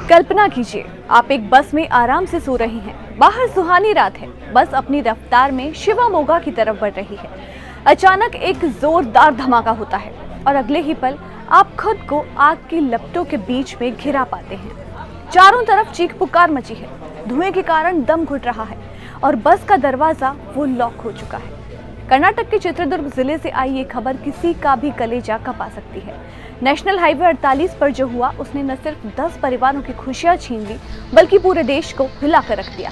कल्पना कीजिए, आप एक बस में आराम से सो रही हैं। बाहर सुहानी रात है। बस अपनी रफ्तार में शिवमोगा की तरफ बढ़ रही है। अचानक एक जोरदार धमाका होता है और अगले ही पल आप खुद को आग की लपटों के बीच में घिरा पाते हैं। चारों तरफ चीख पुकार मची है। धुएं के कारण दम घुट रहा है और बस का दरवाजा वो लॉक हो चुका है। कर्नाटक के चित्रदुर्ग जिले से आई ये खबर किसी का भी कलेजा कपा सकती है। नेशनल हाईवे 48 पर जो हुआ उसने न सिर्फ 10 परिवारों की खुशियां छीन ली, बल्कि पूरे देश को हिला कर रख दिया।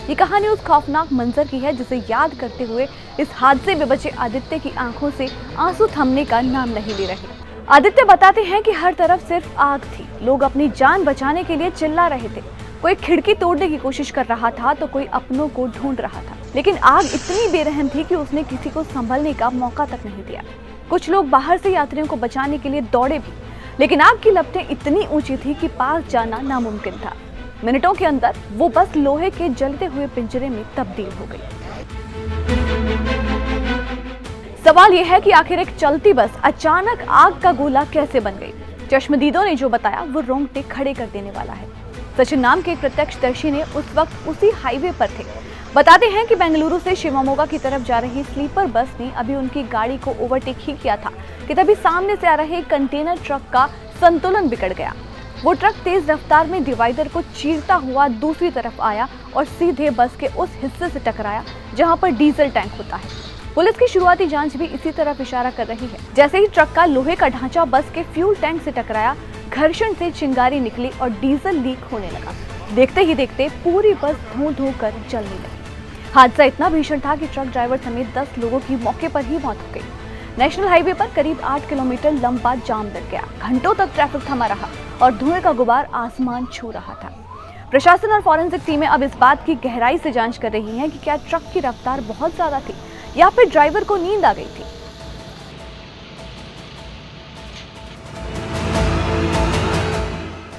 ये कहानी उस खौफनाक मंजर की है जिसे याद करते हुए इस हादसे में बचे आदित्य की आंखों से आंसू थमने का नाम नहीं ले रहे। आदित्य बताते हैं कि हर तरफ सिर्फ आग थी। लोग अपनी जान बचाने के लिए चिल्ला रहे थे। कोई खिड़की तोड़ने की कोशिश कर रहा था तो कोई अपनों को ढूंढ रहा था, लेकिन आग इतनी बेरहम थी कि उसने किसी को संभलने का मौका तक नहीं दिया। कुछ लोग बाहर से यात्रियों को बचाने के लिए दौड़े भी, लेकिन आग की लपटें इतनी ऊंची थी कि पास जाना नामुमकिन था। मिनटों के अंदर वो बस लोहे के जलते हुए पिंजरे में तब्दील हो गई। सवाल यह है कि आखिर एक चलती बस अचानक आग का गोला कैसे बन गई। चश्मदीदों ने जो बताया वो रोंगटे खड़े कर देने वाला है। सचिन नाम के एक प्रत्यक्षदर्शी ने उस वक्त उसी हाईवे पर थे। बताते हैं कि बेंगलुरु से शिवमोगा की तरफ जा रही स्लीपर बस ने अभी उनकी गाड़ी को ओवरटेक ही किया था कि तभी सामने से आ रहे कंटेनर ट्रक का संतुलन बिगड़ गया। वो ट्रक तेज रफ्तार में डिवाइडर को चीरता हुआ दूसरी तरफ आया और सीधे बस के उस हिस्से से टकराया जहां पर डीजल टैंक होता है। पुलिस की शुरुआती जांच भी इसी तरफ इशारा कर रही है। जैसे ही ट्रक का लोहे का ढांचा बस के फ्यूल टैंक से टकराया, घर्षण से चिंगारी निकली और डीजल लीक होने लगा। देखते ही देखते पूरी बस धूं-धूं कर जलने लगी। हादसा इतना भीषण था कि ट्रक ड्राइवर समेत 10 लोगों की मौके पर ही मौत हो गई। नेशनल हाईवे पर करीब 8 किलोमीटर लंबा जाम लग गया। घंटों तक ट्रैफिक थमा रहा और धुएं का गुबार आसमान छू रहा था। प्रशासन और फॉरेंसिक टीमें अब इस बात की गहराई से जांच कर रही हैं कि क्या ट्रक की रफ्तार बहुत ज्यादा थी या फिर ड्राइवर को नींद आ गई थी।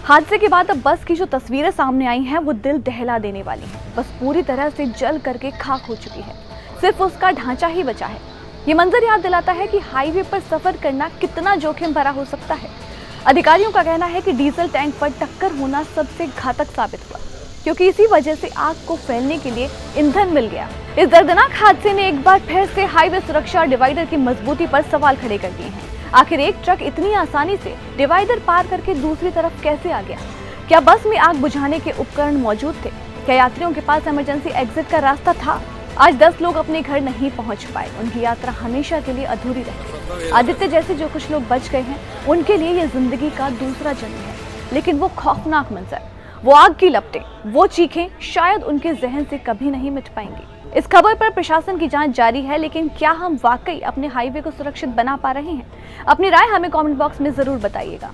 हादसे के बाद अब बस की जो तस्वीरें सामने आई हैं वो दिल दहला देने वाली हैं। बस पूरी तरह से जल करके खाक हो चुकी है। सिर्फ उसका ढांचा ही बचा है। ये मंजर याद दिलाता है कि हाईवे पर सफर करना कितना जोखिम भरा हो सकता है। अधिकारियों का कहना है कि डीजल टैंक पर टक्कर होना सबसे घातक साबित हुआ, क्योंकि इसी वजह से आग को फैलने के लिए ईंधन मिल गया। इस दर्दनाक हादसे ने एक बार फिर से हाईवे सुरक्षा और डिवाइडर की मजबूती पर सवाल खड़े कर दिए हैं। आखिर एक ट्रक इतनी आसानी से डिवाइडर पार करके दूसरी तरफ कैसे आ गया? क्या बस में आग बुझाने के उपकरण मौजूद थे? क्या यात्रियों के पास इमरजेंसी एग्जिट का रास्ता था? आज 10 लोग अपने घर नहीं पहुंच पाए। उनकी यात्रा हमेशा के लिए अधूरी रही। आदित्य जैसे जो कुछ लोग बच गए हैं, उनके लिए ये जिंदगी का दूसरा जन्म है। लेकिन वो खौफनाक मंजर, वो आग की लपटें, वो चीखें शायद उनके जहन से कभी नहीं मिट पाएंगी। इस खबर पर प्रशासन की जांच जारी है, लेकिन क्या हम वाकई अपने हाईवे को सुरक्षित बना पा रहे हैं? अपनी राय हमें कमेंट बॉक्स में जरूर बताइएगा।